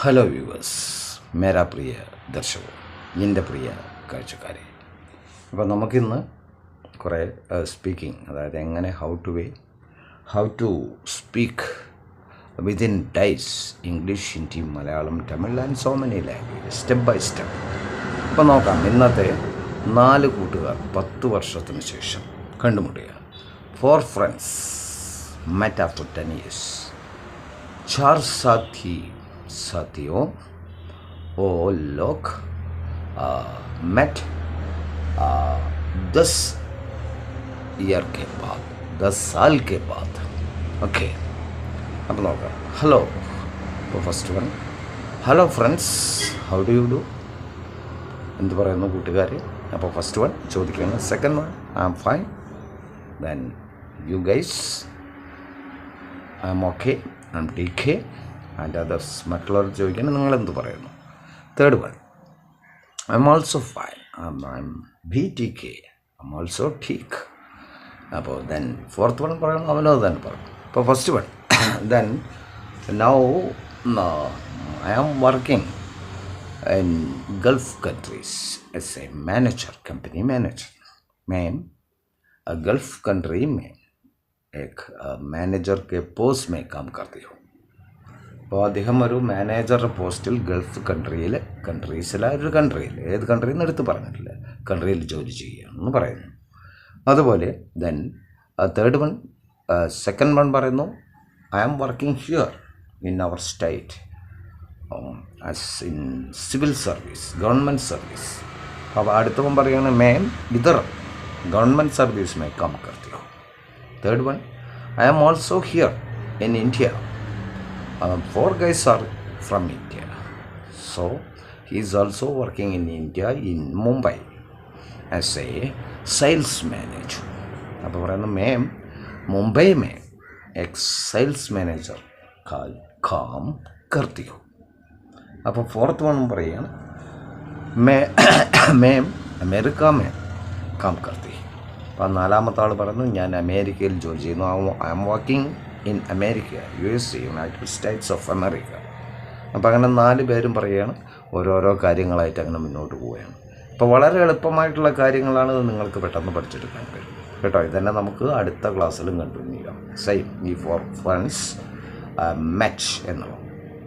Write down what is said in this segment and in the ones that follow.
Hello viewers, മേരാ പ്രിയ ദർശകർ, എൻ്റെ പ്രിയ കാഴ്ചക്കാരെ. അപ്പോൾ നമുക്കിന്ന് കുറേ സ്പീക്കിംഗ്, അതായത് എങ്ങനെ how to speak within days English, Hindi, Malayalam, Tamil and so many language, step by step. അപ്പോൾ നോക്കാം. ഇന്നത്തെ 4 കൂട്ടുകാർ 10 വർഷത്തിന് ശേഷം കണ്ടുമുട്ടുക. 4 ഫ്രണ്ട്സ് met after 10 years. 4 साथियों वो लोग met 10 ईयर के बाद, 10 साल के बाद. ഓക്കെ, അപ്പോൾ നോക്കാം. ഹലോ. അപ്പോൾ first one, hello friends, how do you do? എന്ത് പറയുന്നു കൂട്ടുകാർ? അപ്പോൾ ഫസ്റ്റ് വൺ ചോദിക്കുകയാണ്. Second one, I am fine. Then you guys, I am okay, I am T K and others. മറ്റുള്ളവർ ചോദിക്കുകയാണ് നിങ്ങളെന്ത് പറയുന്നു? Third one, I am also fine, I am B T K, I am also ടീക്ക്. അപ്പോൾ then fourth one പറയണം, അവനോ തന്നെ പറയണം. അപ്പോൾ first one, then now I am working in Gulf countries as a manager, company manager. मैं gulf country में एक मैनेजर के पोस्ट में काम करती हूँ. അപ്പോൾ അദ്ദേഹം ഒരു മാനേജറുടെ പോസ്റ്റിൽ ഗൾഫ് കൺട്രീസിലെ ഒരു കൺട്രിയിൽ, ഏത് കൺട്രിയിൽ നിന്ന് എടുത്ത് പറഞ്ഞിട്ടില്ല, കൺട്രിയിൽ ജോലി ചെയ്യുകയാണെന്ന് പറയുന്നു. അതുപോലെ then third one, second one പറയുന്നു, I am working here in our state as in civil service, government service. अब അടുത്തവൻ പറയുകയാണ് मैं इधर गवर्नमेंट सर्विस में काम करती हूँ. Third one, I am also here in India. 4 guys are from India, so he is also working in India in Mumbai as a sales manager. अब പറയുന്നു मैं मुंबई में एक सेल्स मैनेजर का काम करती हूँ. അപ്പോൾ ഫോർത്ത് വൺ പറയുകയാണ് मैं अमेरिका में काम करती. അപ്പോൾ നാലാമത്തെ ആൾ പറയുന്നു ഞാൻ അമേരിക്കയിൽ ജോലി ചെയ്യുന്നു. I am working in America, USA, United States of America. അപ്പോൾ അങ്ങനെ 4 പേരും പറയുകയാണ്, ഓരോരോ കാര്യങ്ങളായിട്ട് അങ്ങനെ മുന്നോട്ട് പോവുകയാണ്. അപ്പോൾ വളരെ എളുപ്പമായിട്ടുള്ള കാര്യങ്ങളാണ്, നിങ്ങൾക്ക് പെട്ടെന്ന് പഠിച്ചെടുക്കാൻ കഴിയും കേട്ടോ. ഇതന്നെ നമുക്ക് അടുത്ത ക്ലാസ്സിലും കണ്ടിന്യൂ ചെയ്യാം. സെയിം ഈ 4 ഫ്രണ്ട്സ് മാച്ച് എന്നുള്ളത്.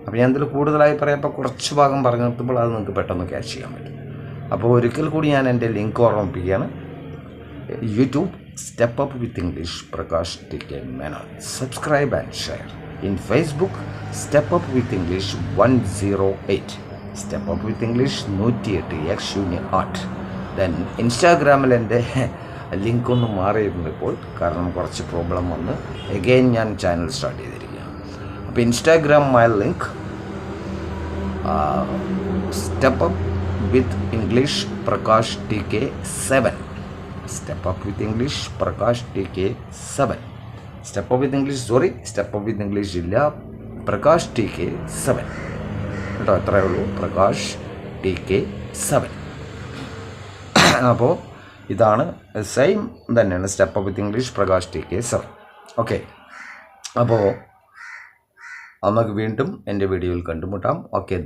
അപ്പോൾ ഞാൻ ഇതിൽ കൂടുതലായി പറയുമ്പോൾ കുറച്ച് ഭാഗം പറഞ്ഞു നിർത്തുമ്പോൾ അത് നിങ്ങൾക്ക് പെട്ടെന്ന് ക്യാച്ച് ചെയ്യാൻ പറ്റും. അപ്പോൾ ഒരിക്കൽ കൂടി ഞാൻ എൻ്റെ ലിങ്ക് ഓർമ്മിപ്പിക്കുകയാണ്. YouTube step up with English Prakash T K Menon. Subscribe and share. In Facebook step up with English 108, step up with English 108 X08. Then ഇൻസ്റ്റാഗ്രാമിൽ എൻ്റെ ലിങ്ക് ഒന്ന് മാറിയിരുന്നു ഇപ്പോൾ, കാരണം കുറച്ച് പ്രോബ്ലം വന്ന് എഗെയിൻ ഞാൻ ചാനൽ സ്റ്റാർട്ട് ചെയ്തിരിക്കുകയാണ്. അപ്പോൾ Instagram my link step up with English Prakash T K 7. Step up with English Prakash T K 7. Step up with English, sorry, step up with English ഇല്ല, പ്രകാശ് ടി കെ 7 കേട്ടോ. എത്രയേ ഉള്ളൂ, പ്രകാശ് ടി കെ 7. അപ്പോൾ ഇതാണ് same തന്നെയാണ്, step up with English Prakash T K 7. Okay, അപ്പോൾ നമുക്ക് വീണ്ടും എൻ്റെ വീഡിയോയിൽ കണ്ടുമുട്ടാം. Okay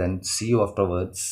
then see you after words.